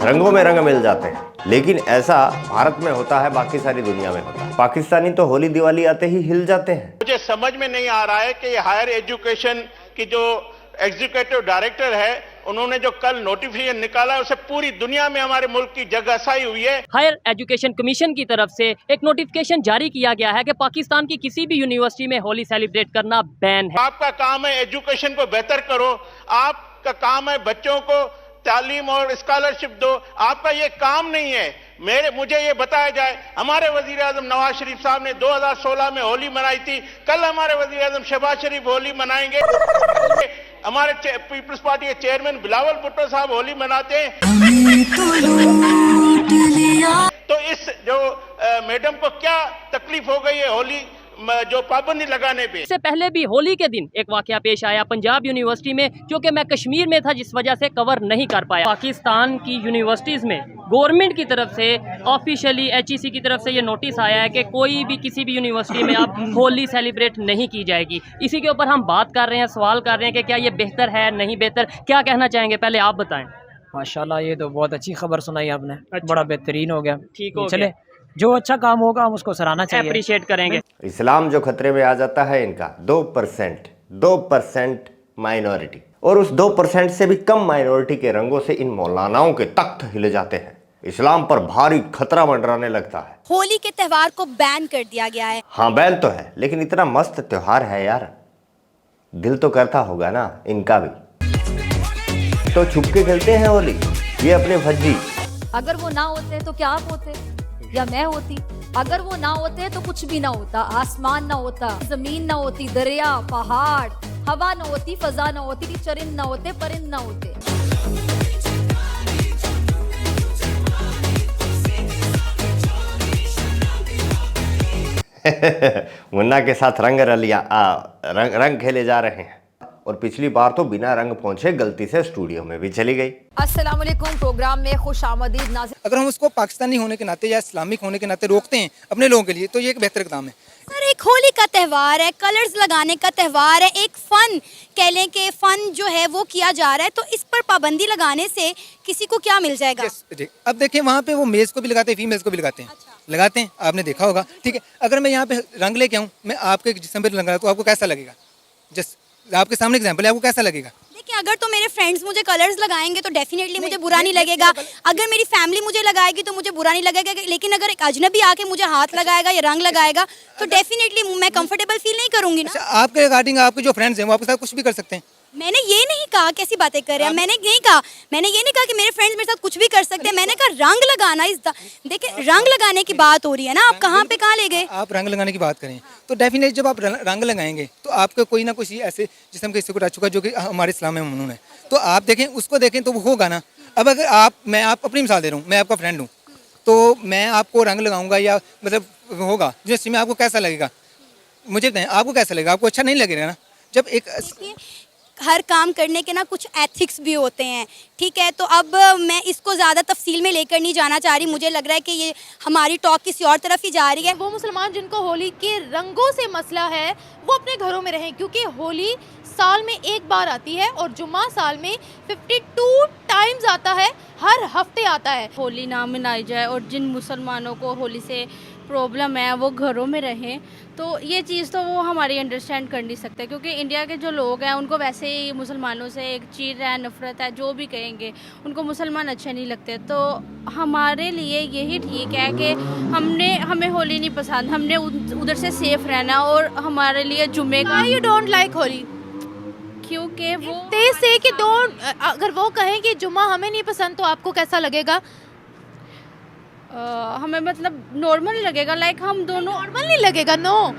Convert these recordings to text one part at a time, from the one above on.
रंगों में रंग मिल जाते हैं, लेकिन ऐसा भारत में होता है, बाकी सारी दुनिया में होता है। पाकिस्तानी तो होली दिवाली आते ही हिल जाते हैं। मुझे समझ में नहीं आ रहा है कि ये हायर एजुकेशन की जो एग्जीक्यूटिव डायरेक्टर है, उन्होंने जो कल नोटिफिकेशन निकाला, उसे पूरी दुनिया में हमारे मुल्क की जगहसाई हुई है। हायर एजुकेशन कमीशन की तरफ से एक नोटिफिकेशन जारी किया गया है कि पाकिस्तान की किसी भी यूनिवर्सिटी में होली सेलिब्रेट करना बैन है। आपका काम है एजुकेशन को बेहतर करो, आपका काम है बच्चों को तालीम और स्कॉलरशिप दो, आपका ये काम नहीं है। मुझे ये बताया जाए, हमारे वजीर आजम नवाज शरीफ साहब ने 2016 में होली मनाई थी, कल हमारे वजीर आजम शहबाज शरीफ होली मनाएंगे। हमारे पीपल्स पार्टी के चेयरमैन बिलावल भुट्टो साहब होली मनाते हैं। तो इस जो मैडम को क्या तकलीफ हो गई है होली जो पाबंदी लगाने पे। इससे पहले भी होली के दिन एक वाकया पेश आया पंजाब यूनिवर्सिटी में, क्योंकि मैं कश्मीर में था जिस वजह से कवर नहीं कर पाया। पाकिस्तान की यूनिवर्सिटीज़ में गवर्नमेंट की तरफ से ऑफिशियली HEC की तरफ से ये नोटिस आया है कि कोई भी किसी भी यूनिवर्सिटी में अब होली सेलिब्रेट नहीं की जाएगी। इसी के ऊपर हम बात कर रहे हैं, सवाल कर रहे हैं कि क्या ये बेहतर है नहीं बेहतर, क्या कहना चाहेंगे, पहले आप बताएं। माशाल्लाह, ये तो बहुत अच्छी खबर सुनाई आपने। अच्छा। बड़ा बेहतरीन हो गया। ठीक हो चले, गया। जो अच्छा काम होगा हम उसको सराहना चाहिए, अप्रिशिएट करेंगे। इस्लाम जो खतरे में आ जाता है इनका 2% माइनॉरिटी, और उस 2% से भी कम माइनॉरिटी के रंगों से इन मौलानाओं के तख्त हिले जाते हैं। इस्लाम पर भारी खतरा मंडराने लगता है। होली के त्योहार को बैन कर दिया गया है। हाँ, बैन तो है, लेकिन इतना मस्त त्योहार है यार, दिल तो करता होगा ना इनका भी। तो छुप के खेलते हैं होली ये अपने भज्जी। अगर वो ना होते तो क्या आप होते या मैं होती? अगर वो ना होते तो कुछ भी ना होता। आसमान ना होता, जमीन ना होती, दरिया, पहाड़, हवा ना होती, फजा ना होती, चरिंद ना होते, परिंद ना होते। मुन्ना के साथ रंग खेले जा रहे हैं, और पिछली बार तो बिना रंग पहुंचे गलती से स्टूडियो में भी चली गई। अस्सलाम वालेकुम, प्रोग्राम में खुशामदीद नाज़रीन। अगर हम उसको पाकिस्तानी होने के नाते या इस्लामिक होने के नाते रोकते हैं अपने लोगों के लिए, तो ये एक बेहतर इक़दाम है। सर, एक होली का त्यौहार है, कलर्स लगाने का त्यौहार है, एक फन कह लें कि फन जो है वो किया जा रहा है, तो इस पर पाबंदी लगाने से किसी को क्या मिल जाएगा? अब देखिए, वहाँ पे वो मेल्स को भी लगाते हैं, फीमेल्स को भी लगाते हैं। अच्छा। लगाते हैं, आपने देखा होगा। ठीक है, अगर मैं यहाँ पे रंग लेके आऊँ, मैं आपके जिस्म पे लगा तो आपको कैसा लगेगा? जस्ट आपके सामने एग्जाम्पल है, आपको कैसा लगेगा? देखिए, अगर तो मेरे फ्रेंड्स मुझे कलर्स लगाएंगे तो डेफिनेटली मुझे बुरा नहीं लगेगा। अगर मेरी फैमिली मुझे लगाएगी तो मुझे बुरा नहीं लगेगा, लेकिन अगर एक अजनबी आके मुझे हाथ लगाएगा या रंग लगाएगा तो डेफिनेटली मैं कंफर्टेबल फील नहीं करूंगी ना। अच्छा, आपके रिगार्डिंग आपके जो फ्रेंड्स हैं वो आपके साथ कुछ भी कर सकते हैं? मैंने ये नहीं कहा, कैसी बातें कर रहे हैं, मैंने ये नहीं कहा कि मेरे फ्रेंड्स मेरे साथ कुछ भी कर सकते हैं। मैंने कहा रंग लगाना, देखिए रंग लगाने की बात हो रही है ना, आप कहाँ पे कहाँ ले गए? आप रंग लगाने की बात करें तो डेफिनेटली जब आप रंग लगाएंगे तो आपको कोई ना कोई ऐसे जिस्म के हिस्से को टच होगा जो कि हमारे इस्लाम में ममनून है, तो आप देखें, उसको देखें तो वो होगा ना। अब अगर मैं आप अपनी मिसाल दे रहा हूँ, मैं आपका फ्रेंड हूँ, तो मैं आपको रंग लगाऊंगा या मतलब होगा जिससे में आपको कैसा लगेगा? मुझे बताएं, आपको कैसा लगेगा? आपको अच्छा नहीं लगेगा ना। जब एक हर काम करने के ना कुछ एथिक्स भी होते हैं, ठीक है? तो अब मैं इसको ज़्यादा तफसील में लेकर नहीं जाना चाह रही। मुझे लग रहा है कि ये हमारी टॉक किसी और तरफ ही जा रही है। वो मुसलमान जिनको होली के रंगों से मसला है वो अपने घरों में रहें, क्योंकि होली साल में एक बार आती है और जुम्मा साल में 52 टाइम्स आता है, हर हफ्ते आता है। होली ना मनाई जाए और जिन मुसलमानों को होली से प्रॉब्लम है वो घरों में रहें, तो ये चीज़ तो वो हमारी अंडरस्टैंड कर नहीं सकते, क्योंकि इंडिया के जो लोग हैं उनको वैसे ही मुसलमानों से एक चीर है, नफ़रत है, जो भी कहेंगे, उनको मुसलमान अच्छे नहीं लगते। तो हमारे लिए यही ठीक है कि हमें होली नहीं पसंद, हमने उधर से सेफ रहना, और हमारे लिए जुम्मे का यू डोंट लाइक होली, क्योंकि वो तेज से कि अगर वो कहें कि जुम्मा हमें नहीं पसंद तो आपको कैसा लगेगा? हमें मतलब नॉर्मल लगेगा, लाइक हम दोनों नॉर्मल नहीं लगेगा। नो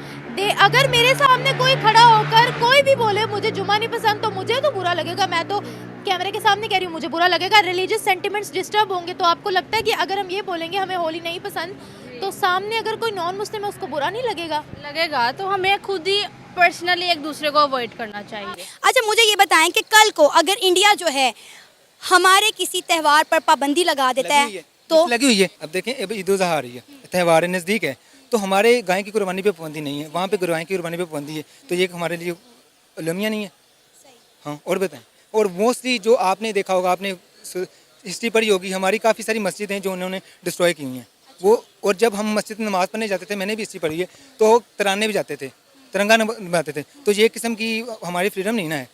अगर मेरे सामने कोई खड़ा होकर कोई भी बोले मुझे जुम्मा नहीं पसंद तो मुझे तो बुरा लगेगा। मैं तो कैमरे के सामने कह रही हूँ, मुझे बुरा लगेगा। रिलीजियस सेंटिमेंट्स डिस्टर्ब होंगे। तो आपको लगता है कि अगर हम ये बोलेंगे हमें होली नहीं पसंद, तो सामने अगर कोई नॉन मुस्लिम है उसको बुरा नहीं लगेगा? तो हमें खुद ही पर्सनली एक दूसरे को अवॉइड करना चाहिए। अच्छा, मुझे ये बताएं कि कल को अगर इंडिया जो है हमारे किसी त्यौहार पर पाबंदी लगा देता है तो लगी हुई है। अब देखें, अब ईद उल अज़हा आ रही है, त्यौहार नज़दीक है, तो हमारे गाय की कुर्बानी पे पाबंदी नहीं है, वहाँ पे गाय की कुर्बानी पे पाबंदी है, तो ये हमारे लिए अलमिया नहीं है। हाँ, और बताएं। और मोस्टली जो आपने देखा होगा, आपने हिस्ट्री पढ़ी होगी, हमारी काफ़ी सारी मस्जिद हैं जो उन्होंने डिस्ट्रॉय की हुई हैं वो। और जब हम मस्जिद में नमाज़ पढ़ने जाते थे, मैंने भी हिस्ट्री पढ़ी है, तो तराने भी जाते थे, तिरंगा बनाते थे। तो ये किस्म की हमारी फ्रीडम नहीं ना है,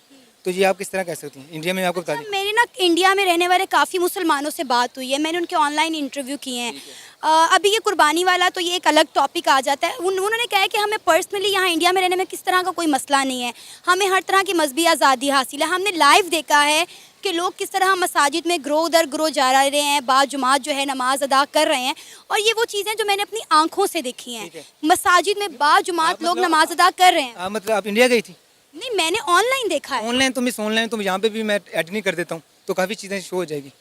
तो ये आप किस तरह कह सकती हैं? इंडिया में आपको बता दें, मेरी ना इंडिया में रहने वाले काफ़ी मुसलमानों से बात हुई है, मैंने उनके ऑनलाइन इंटरव्यू किए हैं। अभी ये कुर्बानी वाला तो ये एक अलग टॉपिक आ जाता है। उन्होंने कहा है कि हमें पर्सनली यहाँ इंडिया में रहने में किस तरह का कोई मसला नहीं है, हमें हर तरह की मजहबी आज़ादी हासिल है। हमने लाइव देखा है कि लोग किस तरह मसाजिद में ग्रो दर ग्रो जा रहे हैं, बाजुमात जो है नमाज अदा कर रहे हैं, और ये वो चीज़ें जो मैंने अपनी आंखों से देखी हैं। मसाजिद में बाजुमात लोग नमाज अदा कर रहे हैं। मतलब आप इंडिया गई थी? नहीं, मैंने ऑनलाइन देखा है। ऑनलाइन तो मिस, ऑनलाइन तो यहाँ पे भी मैं एडिटिंग कर देता हूँ, तो काफ़ी चीज़ें शो हो जाएगी।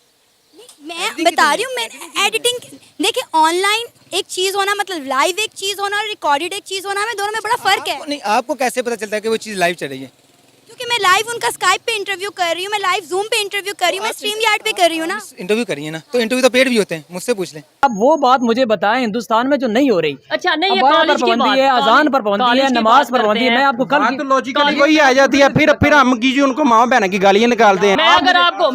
मैं बता रही हूँ, मैं एडिटिंग देखिए, ऑनलाइन एक चीज़ होना मतलब लाइव एक चीज़ होना और रिकॉर्डेड एक चीज़ होना में दोनों में बड़ा फ़र्क है। नहीं, आपको कैसे पता चलता है कि वो चीज़ लाइव चल रही है? क्योंकि मैं लाइव उनका स्काइप पे इंटरव्यू कर रही हूँ, मैं लाइव जूम पे इंटरव्यू कर रही हूँ, मैं स्ट्रीम यार्ड पे कर रही हूँ ना। इंटरव्यू करिए ना, तो इंटरव्यू तो पेड भी होते हैं, मुझसे पूछ लें। अब वो बात मुझे बताएं हिंदुस्तान में जो नहीं हो रही। अच्छा नहीं, ये अब कॉलेज की पाबंदी बात है, अजान पर पाबंदी है, नमाज पर पाबंदी है। मैं आपको कल तो लॉजिकली वही आ जाती है, फिर हम की जी उनको माँ बहन की गालियाँ निकालते हैं। मैं अगर आपको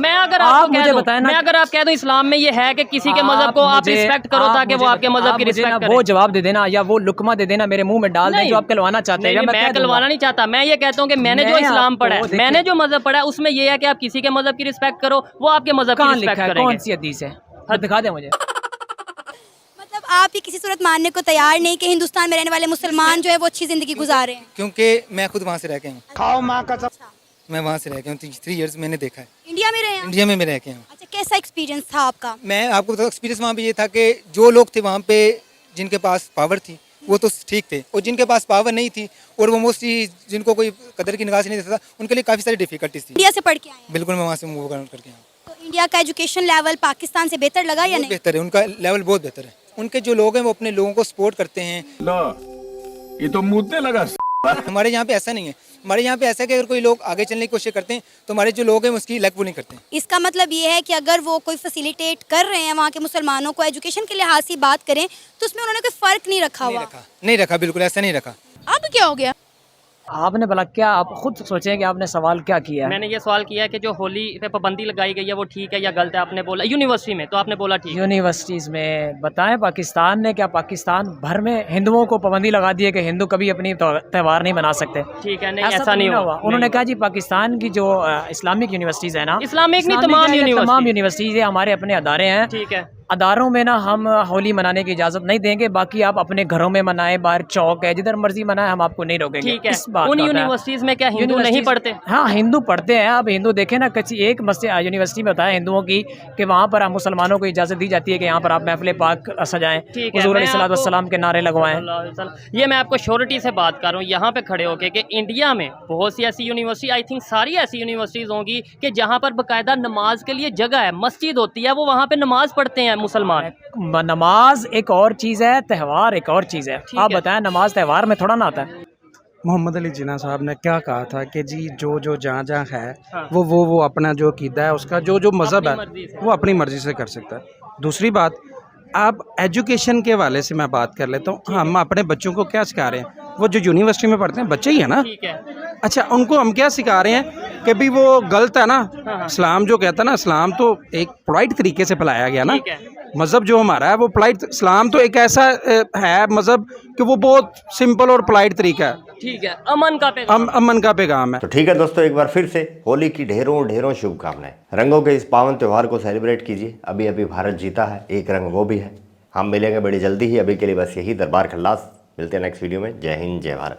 मुझे बताएं ना, मैं अगर आप कह दो इस्लाम में ये है कि किसी के मजहब को आप रिस्पेक्ट करो ताकि वो आपके मजहब की रिस्पेक्ट करे। वो जवाब दे देना या वो लुकमा दे देना, मेरे मुंह में डाल दें जो आप कहलवाना चाहते हैं। मैं कहलवाना नहीं चाहता, मैं ये कहता हूँ कि मैंने जो इस्लाम पढ़ा है, मैंने जो मजहब पढ़ा है, उसमें ये है कि आप किसी के मजहब की रिस्पेक्ट करो, वो आपके मजहब की रिस्पेक्ट करेंगे। कौन सी हदीस है, दिखा दे मुझे। मतलब आप ये किसी सूरत मानने को तैयार नहीं कि हिंदुस्तान में रहने वाले मुसलमान जो है वो अच्छी जिंदगी गुजार रहे हैं? क्योंकि मैं खुद वहाँ से रह के हूँ। खाओ माँ का, मैं वहाँ से रह के हूँ, 3 इयर्स मैंने देखा है। इंडिया में रहे हैं? इंडिया में मैं रह के हूँ। अच्छा, कैसा एक्सपीरियंस था आपका? मैं आपको बताऊँ, एक्सपीरियंस वहाँ पे ये था कि जो लोग थे वहाँ पे, जिनके पास पावर थी वो तो ठीक थे, और जिनके पास पावर नहीं थी और वो मोस्टली जिनको कोई कदर की निगाह से नहीं देता था, उनके लिए काफ़ी सारी डिफिकल्टीज थी। इंडिया से पढ़ के आए हैं? बिल्कुल, मैं वहाँ से मूव करके आया। तो इंडिया का एजुकेशन लेवल पाकिस्तान से बेहतर लगा या नहीं? बेहतर है, उनका लेवल बहुत बेहतर है। उनके जो लोग हैं वो अपने लोगों को सपोर्ट करते हैं। ये तो मुद्दे लगा। हमारे यहाँ पे ऐसा नहीं है। हमारे यहाँ पे ऐसा है कि अगर कोई लोग आगे चलने की कोशिश करते हैं तो हमारे जो लोग हैं उसकी लेग पुलिंग करते हैं। इसका मतलब ये है कि अगर वो कोई फैसिलिटेट कर रहे हैं वहाँ के मुसलमानों को एजुकेशन के लिहाज से बात करें तो उसमें उन्होंने कोई फ़र्क नहीं रखा हुआ। नहीं रखा, बिल्कुल ऐसा नहीं रखा। अब क्या हो गया? आपने भला क्या, आप खुद सोचें कि आपने सवाल क्या किया है? मैंने ये सवाल किया है कि जो होली पे पाबंदी लगाई गई है वो ठीक है या गलत है। आपने बोला यूनिवर्सिटी में, तो आपने बोला ठीक। यूनिवर्सिटीज़ में बताएं, पाकिस्तान ने क्या पाकिस्तान भर में हिंदुओं को पाबंदी लगा दी है कि हिंदू कभी अपनी त्यौहार नहीं मना सकते? ठीक है, नहीं ऐसा ऐसा नहीं हुआ। उन्होंने कहा जी पाकिस्तान की जो इस्लामिक यूनिवर्सिटीज़ है ना, इस्लामिक नहीं, तमाम यूनिवर्सिटीज़ हमारे अपने अदारे हैं। ठीक है, अदारों में ना हम होली मनाने की इजाज़त नहीं देंगे, बाकी आप अपने घरों में मनाएं, बाहर चौक है, जिधर मर्जी मनाएं, हम आपको नहीं रोकेंगे। ठीक है। उन यूनिवर्सिटीज में क्या हिंदू नहीं पढ़ते? हाँ, हिंदू पढ़ते हैं। अब हिंदू देखें ना, किसी एक यूनिवर्सिटी में बताया हिंदुओं की कि वहाँ पर मुसलमानों को इजाज़त दी जाती है कि यहाँ पर आप महफिल पाक सजाएं, हुज़ूर अलैहिस्सलाम के नारे लगवाएं। ये मैं आपको श्योरिटी से बात कर रहा हूँ यहाँ पे खड़े होके कि इंडिया में बहुत सी ऐसी यूनिवर्सिटी, आई थिंक सारी ऐसी यूनिवर्सिटीज़ होंगी कि जहाँ पर बाकायदा नमाज के लिए जगह है, मस्जिद होती है, वो वहाँ पे नमाज पढ़ते हैं मुसलमान। नमाज एक और चीज़ है, त्यौहार एक और चीज़ है। आप बताएं, नमाज त्यौहार में थोड़ा ना आता है। मोहम्मद अली जिन्ना साहब ने क्या कहा था कि जी जो जहाँ है वो अपना जो अकीदा है, उसका जो मज़हब है वो अपनी मर्ज़ी से कर सकता है। दूसरी बात, आप एजुकेशन के हवाले से मैं बात कर लेता हूँ। हम अपने बच्चों को क्या सिखा रहे हैं? वो जो यूनिवर्सिटी में पढ़ते हैं बच्चे ही है ना। अच्छा, उनको हम क्या सिखा रहे हैं कि भी वो गलत है ना। इस्लाम जो कहता है ना, इस्लाम तो एक पोलाइट तरीके से फैलाया गया ना। मज़हब जो हमारा है वो पोलाइट, इस्लाम तो एक ऐसा है मज़हब कि वो बहुत सिंपल और पोलाइट तरीका है। ठीक है, अमन का पैगाम है। तो ठीक है दोस्तों, एक बार फिर से होली की ढेरों ढेरों शुभकामनाएं। रंगों के इस पावन त्यौहार को सेलिब्रेट कीजिए। अभी अभी भारत जीता है, एक रंग वो भी है। हम मिलेंगे बड़ी जल्दी ही। अभी के लिए बस यही। दरबार खल्लास। मिलते हैं नेक्स्ट वीडियो में। जय हिंद, जय भारत।